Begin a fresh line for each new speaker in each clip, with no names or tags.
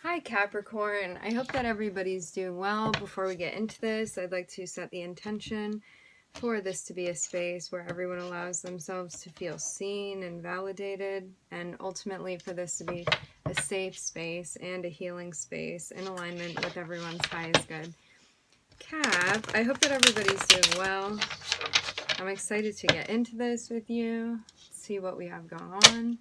Hi Capricorn, I hope that everybody's doing well. Before we get into this, I'd like to set the intention for this to be a space where everyone allows themselves to feel seen and validated, and ultimately for this to be a safe space and a healing space in alignment with everyone's highest good. Cap, I hope that everybody's doing well. I'm excited to get into this with you, see what we have going on.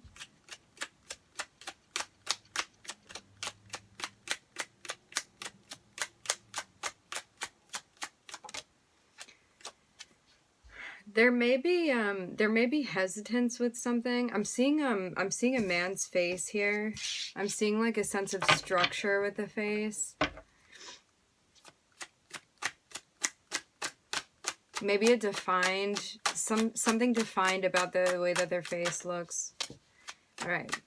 There may be hesitance with something. I'm seeing a man's face here. I'm seeing like a sense of structure with the face. Maybe a defined something defined about the way that their face looks. All right.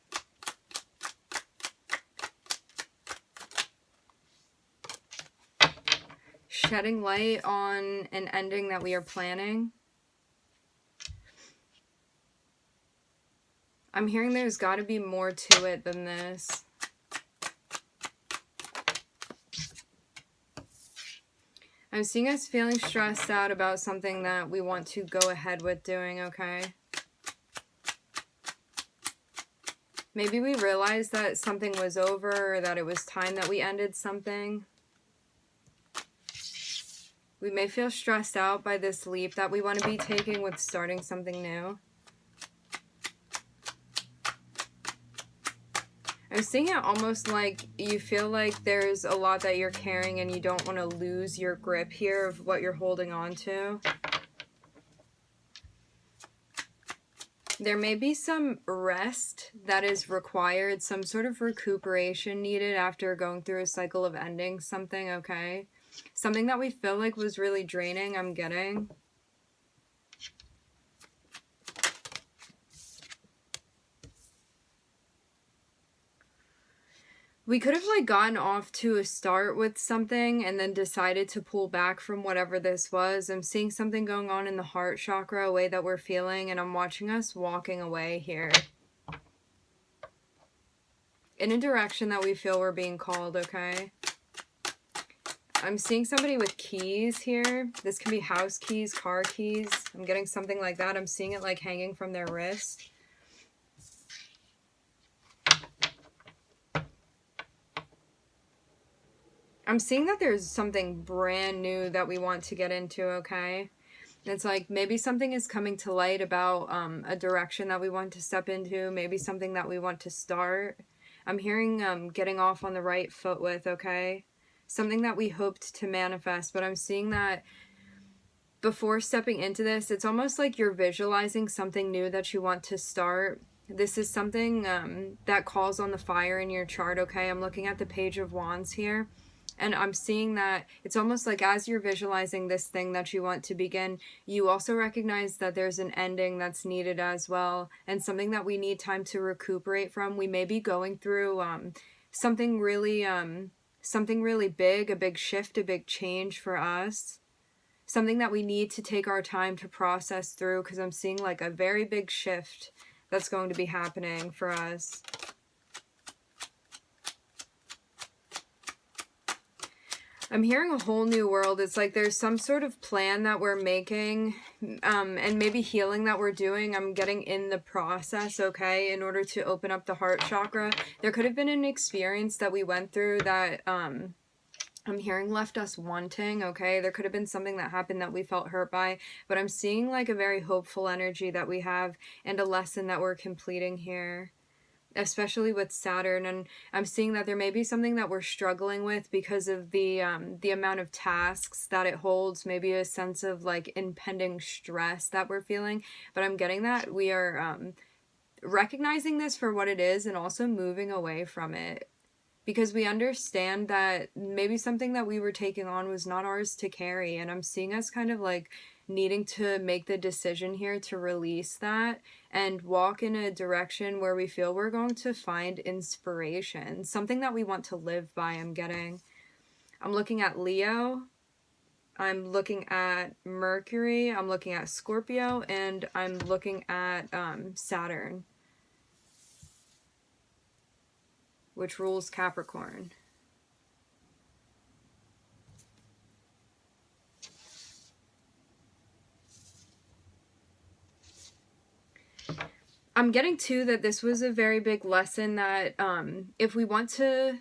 Shedding light on an ending that we are planning. I'm hearing there's got to be more to it than this. I'm seeing us feeling stressed out about something that we want to go ahead with doing, okay? Maybe we realized that something was over, or that it was time that we ended something. We may feel stressed out by this leap that we want to be taking with starting something new. I'm seeing it almost like you feel like there's a lot that you're carrying and you don't want to lose your grip here of what you're holding on to. There may be some rest that is required, some sort of recuperation needed after going through a cycle of ending something, okay? Something that we feel like was really draining, I'm getting. We could have like gotten off to a start with something and then decided to pull back from whatever this was. I'm seeing something going on in the heart chakra, a way that we're feeling, and I'm watching us walking away here. In a direction that we feel we're being called, okay? I'm seeing somebody with keys here. This can be house keys, car keys. I'm getting something like that. I'm seeing it like hanging from their wrist. I'm seeing that there's something brand new that we want to get into, okay? It's like maybe something is coming to light about a direction that we want to step into, maybe something that we want to start. I'm hearing getting off on the right foot with, okay? Something that we hoped to manifest, but I'm seeing that before stepping into this, it's almost like you're visualizing something new that you want to start. This is something that calls on the fire in your chart, okay? I'm looking at the Page of Wands here. And I'm seeing that it's almost like as you're visualizing this thing that you want to begin, you also recognize that there's an ending that's needed as well, and something that we need time to recuperate from. We may be going through something really big, a big shift, a big change for us. Something that we need to take our time to process through, because I'm seeing like a very big shift that's going to be happening for us. I'm hearing a whole new world. It's like there's some sort of plan that we're making, and maybe healing that we're doing. I'm getting in the process, okay, in order to open up the heart chakra. There could have been an experience that we went through that I'm hearing left us wanting, okay? There could have been something that happened that we felt hurt by, but I'm seeing like a very hopeful energy that we have and a lesson that we're completing here, especially with Saturn. And I'm seeing that there may be something that we're struggling with because of the amount of tasks that it holds, maybe a sense of like impending stress that we're feeling, but I'm getting that we are recognizing this for what it is and also moving away from it, because we understand that maybe something that we were taking on was not ours to carry. And I'm seeing us kind of like needing to make the decision here to release that and walk in a direction where we feel we're going to find inspiration, something that we want to live by. I'm looking at Leo, I'm looking at Mercury, I'm looking at Scorpio, and I'm looking at Saturn. which rules Capricorn. I'm getting too that this was a very big lesson that if we want the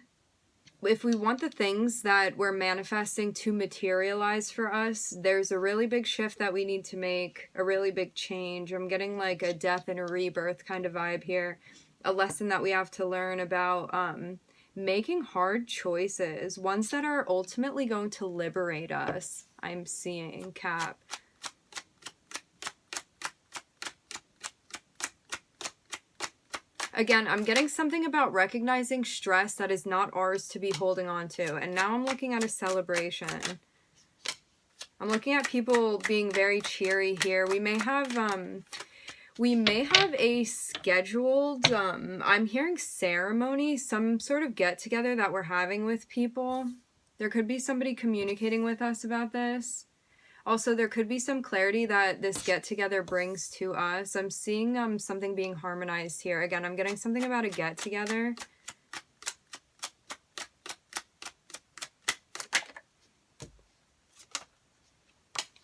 things that we're manifesting to materialize for us, there's a really big shift that we need to make, a really big change. I'm getting like a death and a rebirth kind of vibe here. A lesson that we have to learn about making hard choices, ones that are ultimately going to liberate us. I'm seeing, Cap. Again, I'm getting something about recognizing stress that is not ours to be holding on to. And now I'm looking at a celebration. I'm looking at people being very cheery here. We may have a scheduled, I'm hearing ceremony, some sort of get-together that we're having with people. There could be somebody communicating with us about this. Also, there could be some clarity that this get-together brings to us. I'm seeing something being harmonized here. Again, I'm getting something about a get-together.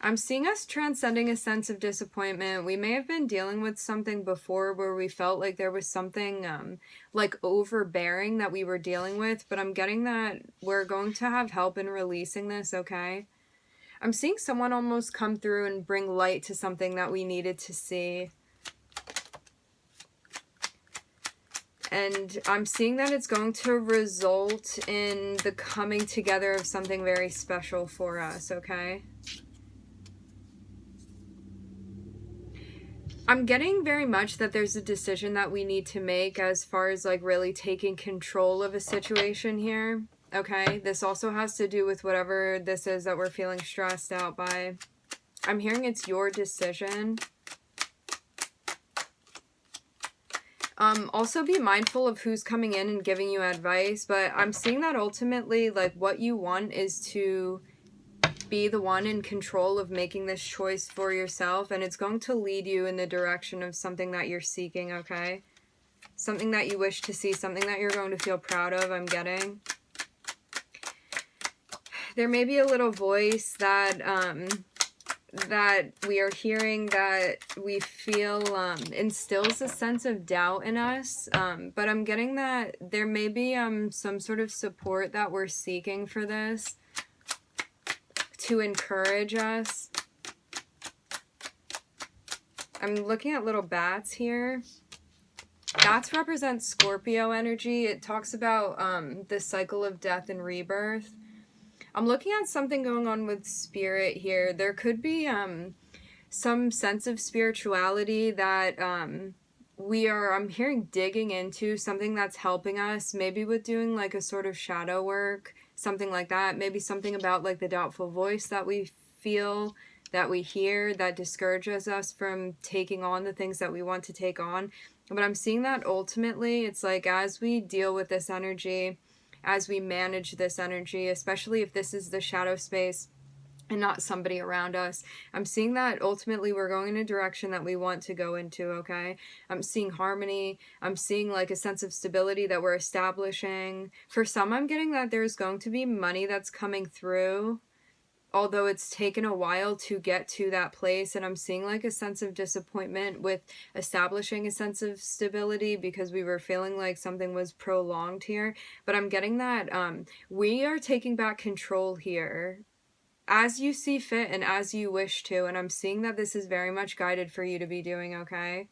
I'm seeing us transcending a sense of disappointment. We may have been dealing with something before where we felt like there was something like overbearing that we were dealing with, but I'm getting that we're going to have help in releasing this, okay? I'm seeing someone almost come through and bring light to something that we needed to see. And I'm seeing that it's going to result in the coming together of something very special for us, okay? I'm getting very much that there's a decision that we need to make as far as like really taking control of a situation here. Okay, this also has to do with whatever this is that we're feeling stressed out by. I'm hearing it's your decision. Also be mindful of who's coming in and giving you advice, but I'm seeing that ultimately, like, what you want is to be the one in control of making this choice for yourself, and it's going to lead you in the direction of something that you're seeking, okay? Something that you wish to see, something that you're going to feel proud of, I'm getting. There may be a little voice that that we are hearing that we feel instills a sense of doubt in us, but I'm getting that there may be some sort of support that we're seeking for this to encourage us. I'm looking at little bats here. Bats represent Scorpio energy. It talks about the cycle of death and rebirth. I'm looking at something going on with spirit here. There could be some sense of spirituality that I'm hearing digging into, something that's helping us, maybe with doing like a sort of shadow work, something like that. Maybe something about like the doubtful voice that we feel, that we hear, that discourages us from taking on the things that we want to take on. But I'm seeing that ultimately, it's like as we deal with this energy, as we manage this energy, especially if this is the shadow space and not somebody around us, I'm seeing that ultimately we're going in a direction that we want to go into, okay? I'm seeing harmony. I'm seeing like a sense of stability that we're establishing. For some, I'm getting that there's going to be money that's coming through, although it's taken a while to get to that place. And I'm seeing like a sense of disappointment with establishing a sense of stability because we were feeling like something was prolonged here. But I'm getting that we are taking back control here as you see fit and as you wish to. And I'm seeing that this is very much guided for you to be doing, okay?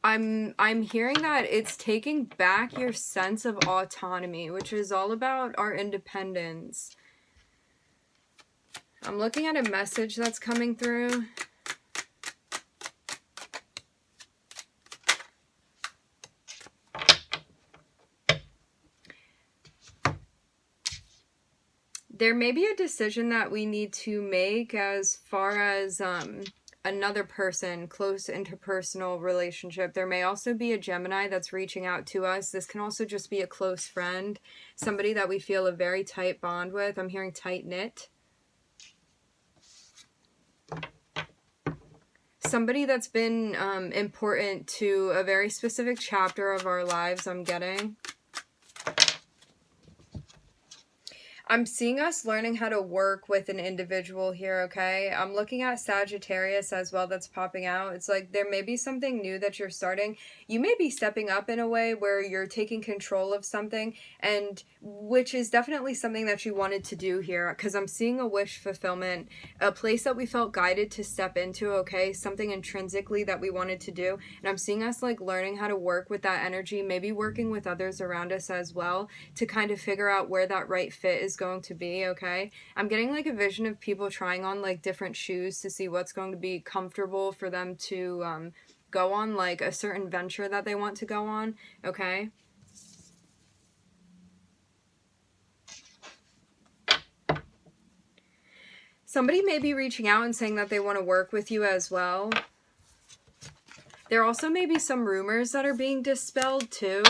I'm hearing that it's taking back your sense of autonomy, which is all about our independence. I'm looking at a message that's coming through. There may be a decision that we need to make as far as another person, close interpersonal relationship. There may also be a Gemini that's reaching out to us. This can also just be a close friend, somebody that we feel a very tight bond with. I'm hearing tight-knit. Somebody that's been important to a very specific chapter of our lives, I'm getting. I'm seeing us learning how to work with an individual here, okay? I'm looking at Sagittarius as well that's popping out. It's like there may be something new that you're starting. You may be stepping up in a way where you're taking control of something, and which is definitely something that you wanted to do here, because I'm seeing a wish fulfillment, a place that we felt guided to step into, okay? Something intrinsically that we wanted to do. And I'm seeing us like learning how to work with that energy, maybe working with others around us as well to kind of figure out where that right fit is going to be, okay? I'm getting like a vision of people trying on like different shoes to see what's going to be comfortable for them to go on, like a certain venture that they want to go on, okay? Somebody may be reaching out and saying that they want to work with you as well. There also may be some rumors that are being dispelled too.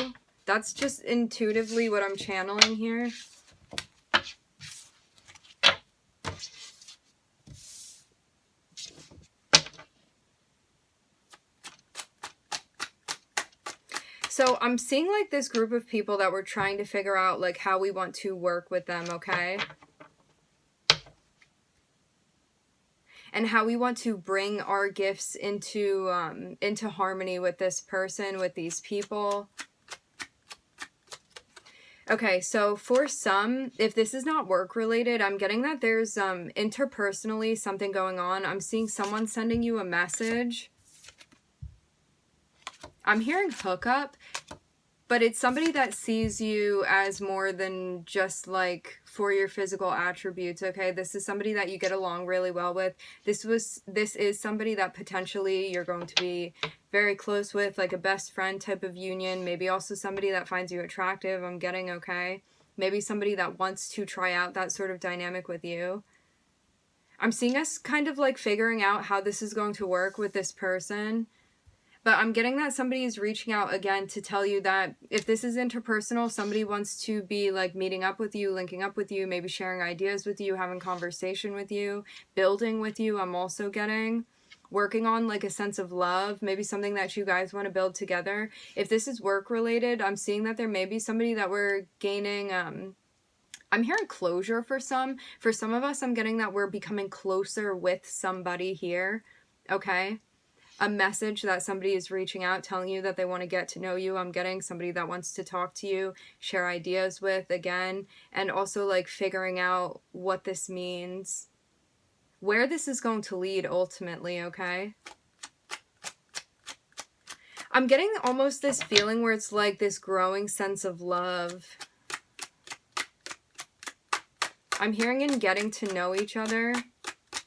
That's just intuitively what I'm channeling here. So I'm seeing like this group of people that we're trying to figure out like how we want to work with them, okay? And how we want to bring our gifts into harmony with this person, with these people. Okay, so for some, if this is not work related, I'm getting that there's interpersonally something going on. I'm seeing someone sending you a message. I'm hearing hookup, but it's somebody that sees you as more than just like for your physical attributes, okay? This is somebody that you get along really well with. This is somebody that potentially you're going to be very close with, like a best friend type of union. Maybe also somebody that finds you attractive, I'm getting, okay? Maybe somebody that wants to try out that sort of dynamic with you. I'm seeing us kind of like figuring out how this is going to work with this person. But I'm getting that somebody is reaching out again to tell you that if this is interpersonal, somebody wants to be like meeting up with you, linking up with you, maybe sharing ideas with you, having conversation with you, building with you. I'm also getting working on like a sense of love, maybe something that you guys want to build together. If this is work related, I'm seeing that there may be somebody that we're gaining, I'm hearing closure for some. For some of us, I'm getting that we're becoming closer with somebody here, okay? A message that somebody is reaching out, telling you that they want to get to know you. I'm getting somebody that wants to talk to you, share ideas with, again, and also like figuring out what this means, where this is going to lead ultimately, okay? I'm getting almost this feeling where it's like this growing sense of love. I'm hearing and getting to know each other.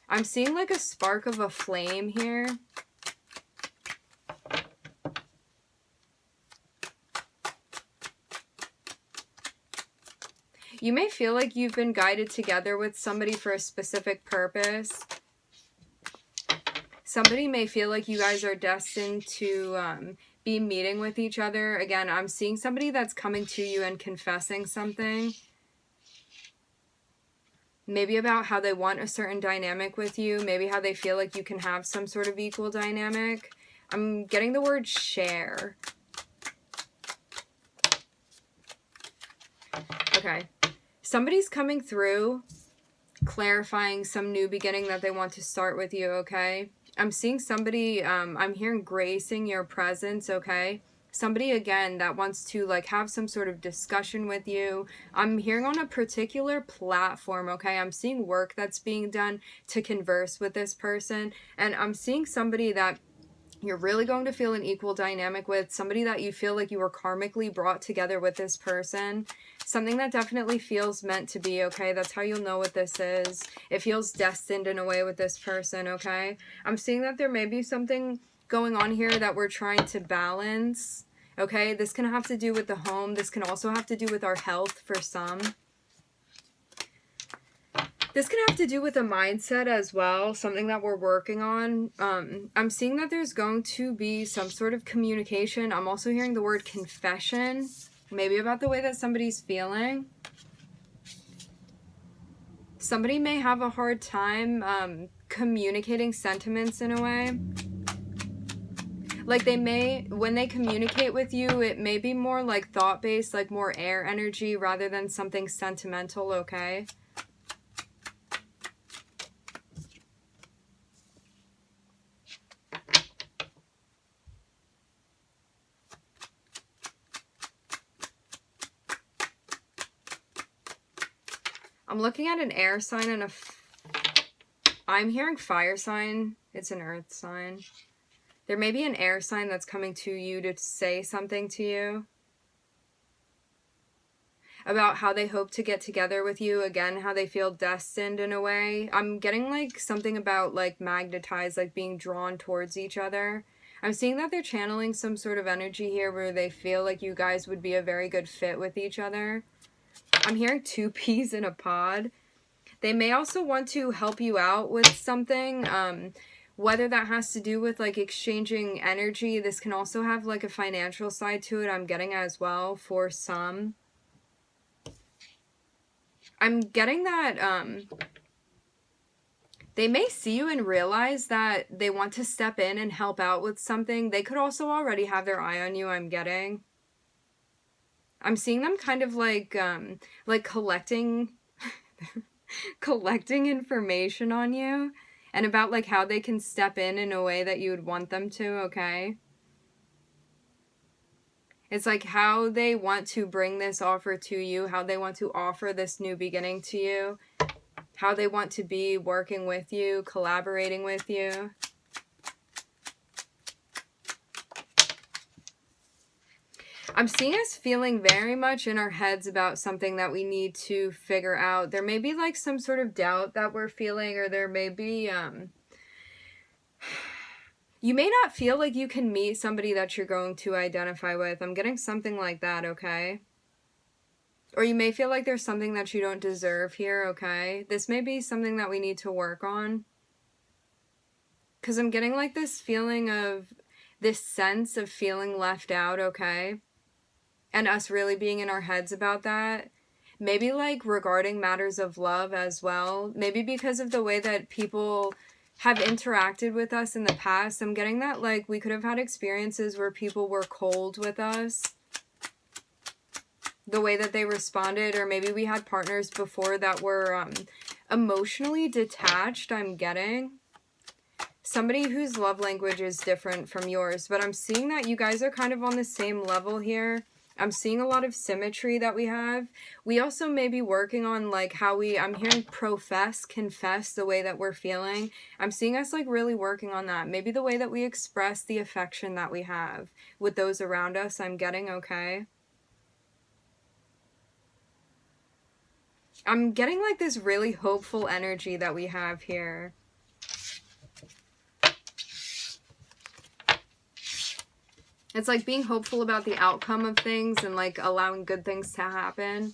I'm seeing like a spark of a flame here. You may feel like you've been guided together with somebody for a specific purpose. Somebody may feel like you guys are destined to be meeting with each other. Again, I'm seeing somebody that's coming to you and confessing something. Maybe about how they want a certain dynamic with you. Maybe how they feel like you can have some sort of equal dynamic. I'm getting the word share. Okay. Somebody's coming through, clarifying some new beginning that they want to start with you, okay? I'm seeing somebody, I'm hearing gracing your presence, okay? Somebody, again, that wants to, like, have some sort of discussion with you. I'm hearing on a particular platform, okay? I'm seeing work that's being done to converse with this person. And I'm seeing somebody that you're really going to feel an equal dynamic with, somebody that you feel like you were karmically brought together with this person, something that definitely feels meant to be, okay? That's how you'll know what this is. It feels destined in a way with this person, okay? I'm seeing that there may be something going on here that we're trying to balance, okay? This can have to do with the home. This can also have to do with our health for some. This can have to do with a mindset as well, something that we're working on. I'm seeing that there's going to be some sort of communication. I'm also hearing the word confession, maybe about the way that somebody's feeling. Somebody may have a hard time communicating sentiments in a way. Like when they communicate with you, it may be more like thought-based, like more air energy rather than something sentimental, okay? I'm looking at an air sign and I'm hearing fire sign. It's an earth sign. There may be an air sign that's coming to you to say something to you about how they hope to get together with you again, how they feel destined in a way. I'm getting like something about like magnetized, like being drawn towards each other. I'm seeing that they're channeling some sort of energy here where they feel like you guys would be a very good fit with each other. I'm hearing 2 peas in a pod. They may also want to help you out with something, whether that has to do with like exchanging energy. This can also have like a financial side to it, I'm getting as well for some. I'm getting that they may see you and realize that they want to step in and help out with something. They could also already have their eye on you, I'm getting. I'm seeing them kind of like collecting collecting information on you and about like how they can step in a way that you would want them to, okay? It's like how they want to bring this offer to you, how they want to offer this new beginning to you, how they want to be working with you, collaborating with you. I'm seeing us feeling very much in our heads about something that we need to figure out. There may be like some sort of doubt that we're feeling, or there may be, you may not feel like you can meet somebody that you're going to identify with. I'm getting something like that, okay? Or you may feel like there's something that you don't deserve here, okay? This may be something that we need to work on. Because I'm getting like this feeling of, this sense of feeling left out, okay? And us really being in our heads about that. Maybe like regarding matters of love as well. Maybe because of the way that people have interacted with us in the past. I'm getting that like we could have had experiences where people were cold with us. The way that they responded, or maybe we had partners before that were emotionally detached, I'm getting. Somebody whose love language is different from yours, but I'm seeing that you guys are kind of on the same level here. I'm seeing a lot of symmetry that we have. We also may be working on like how I'm hearing profess, confess the way that we're feeling. I'm seeing us like really working on that. Maybe the way that we express the affection that we have with those around us, I'm getting, okay? I'm getting like this really hopeful energy that we have here. It's like being hopeful about the outcome of things and like allowing good things to happen.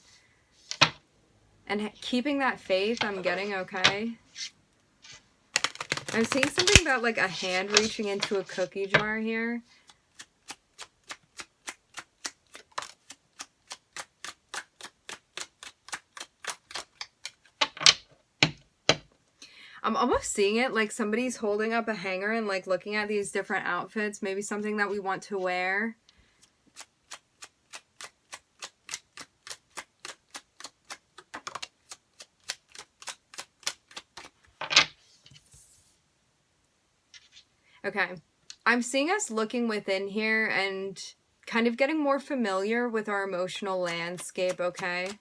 And keeping that faith, I'm getting, okay? I'm seeing something about like a hand reaching into a cookie jar here. I'm almost seeing it like somebody's holding up a hanger and like looking at these different outfits. Maybe something that we want to wear. Okay. I'm seeing us looking within here and kind of getting more familiar with our emotional landscape, okay?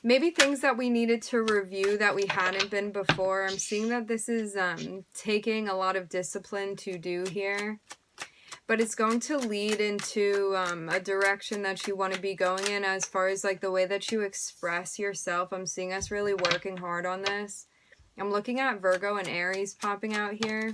Maybe things that we needed to review that we hadn't been before. I'm seeing that this is taking a lot of discipline to do here. But it's going to lead into a direction that you want to be going in as far as like the way that you express yourself. I'm seeing us really working hard on this. I'm looking at Virgo and Aries popping out here.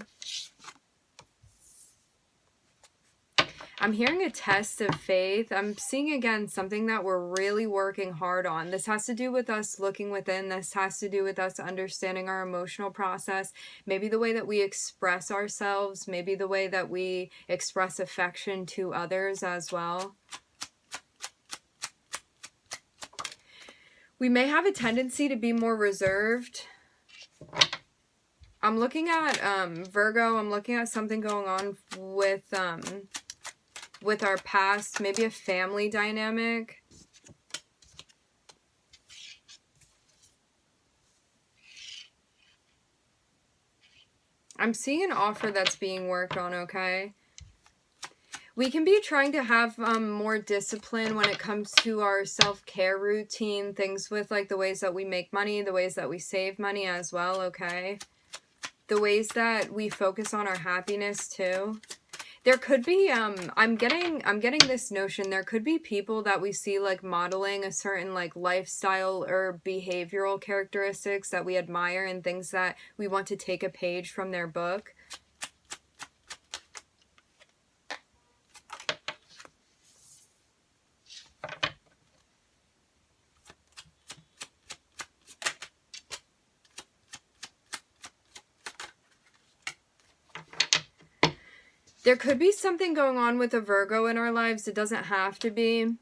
I'm hearing a test of faith. I'm seeing, again, something that we're really working hard on. This has to do with us looking within. This has to do with us understanding our emotional process. Maybe the way that we express ourselves. Maybe the way that we express affection to others as well. We may have a tendency to be more reserved. I'm looking at Virgo. I'm looking at something going on with our past, maybe a family dynamic. I'm seeing an offer that's being worked on, okay? We can be trying to have more discipline when it comes to our self-care routine, things with like the ways that we make money, the ways that we save money as well, okay? The ways that we focus on our happiness too. There could be, I'm getting this notion, there could be people that we see like modeling a certain like lifestyle or behavioral characteristics that we admire and things that we want to take a page from their book. There could be something going on with a Virgo in our lives. It doesn't have to be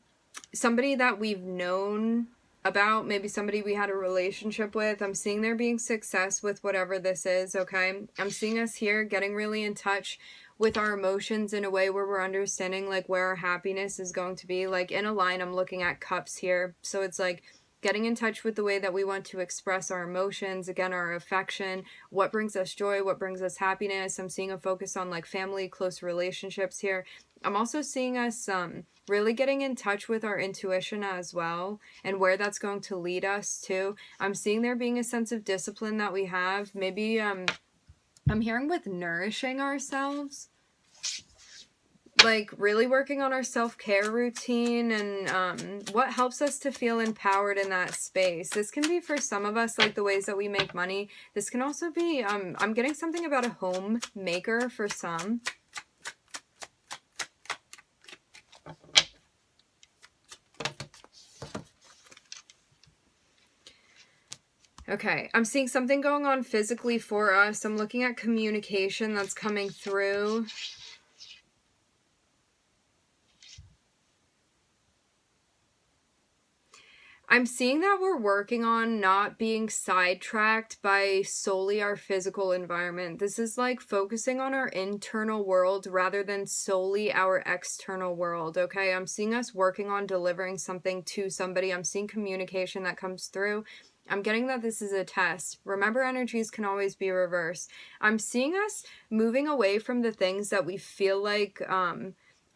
somebody that we've known about, maybe somebody we had a relationship with. I'm seeing there being success with whatever this is, okay? I'm seeing us here getting really in touch with our emotions in a way where we're understanding like where our happiness is going to be. Like in a line, I'm looking at cups here. So it's like getting in touch with the way that we want to express our emotions, again, our affection, what brings us joy, what brings us happiness. I'm seeing a focus on like family, close relationships here. I'm also seeing us really getting in touch with our intuition as well and where that's going to lead us to. I'm seeing there being a sense of discipline that we have. Maybe I'm hearing with nourishing ourselves. Like really working on our self-care routine and what helps us to feel empowered in that space. This can be for some of us like the ways that we make money. This can also be, I'm getting something about a homemaker for some. Okay, I'm seeing something going on physically for us. I'm looking at communication that's coming through. I'm seeing that we're working on not being sidetracked by solely our physical environment. This is like focusing on our internal world rather than solely our external world, okay? I'm seeing us working on delivering something to somebody. I'm seeing communication that comes through. I'm getting that this is a test. Remember, energies can always be reversed. I'm seeing us moving away from the things that we feel like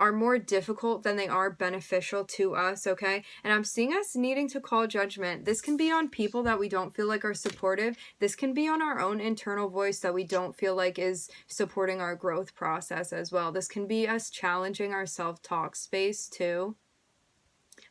are more difficult than they are beneficial to us, okay? And I'm seeing us needing to call judgment. This can be on people that we don't feel like are supportive. This can be on our own internal voice that we don't feel like is supporting our growth process as well. This can be us challenging our self-talk space too.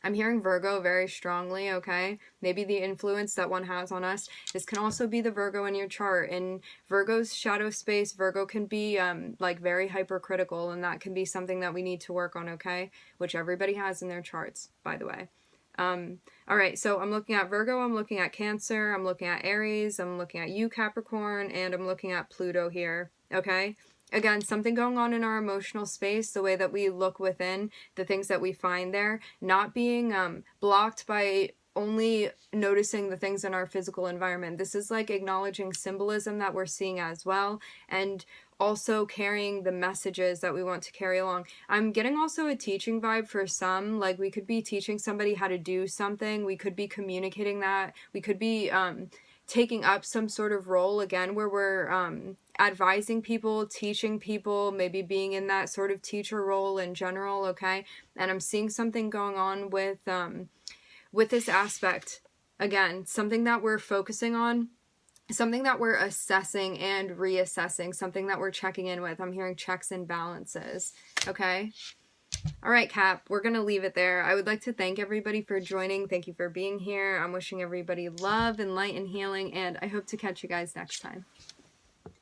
I'm hearing Virgo very strongly, okay? Maybe the influence that one has on us. This can also be the Virgo in your chart. In Virgo's shadow space, Virgo can be like very hypercritical, and that can be something that we need to work on, okay? Which everybody has in their charts, by the way. All right, so I'm looking at Virgo, I'm looking at Cancer, I'm looking at Aries, I'm looking at you, Capricorn, and I'm looking at Pluto here, okay? Again, something going on in our emotional space, the way that we look within, the things that we find there, not being blocked by only noticing the things in our physical environment. This is like acknowledging symbolism that we're seeing as well, and also carrying the messages that we want to carry along. I'm getting also a teaching vibe for some, like we could be teaching somebody how to do something, we could be communicating that, we could be taking up some sort of role again where we're advising people, teaching people, maybe being in that sort of teacher role in general, okay? And I'm seeing something going on with this aspect. Again, something that we're focusing on, something that we're assessing and reassessing, something that we're checking in with. I'm hearing checks and balances, okay? All right, Cap, we're going to leave it there. I would like to thank everybody for joining. Thank you for being here. I'm wishing everybody love and light and healing, and I hope to catch you guys next time.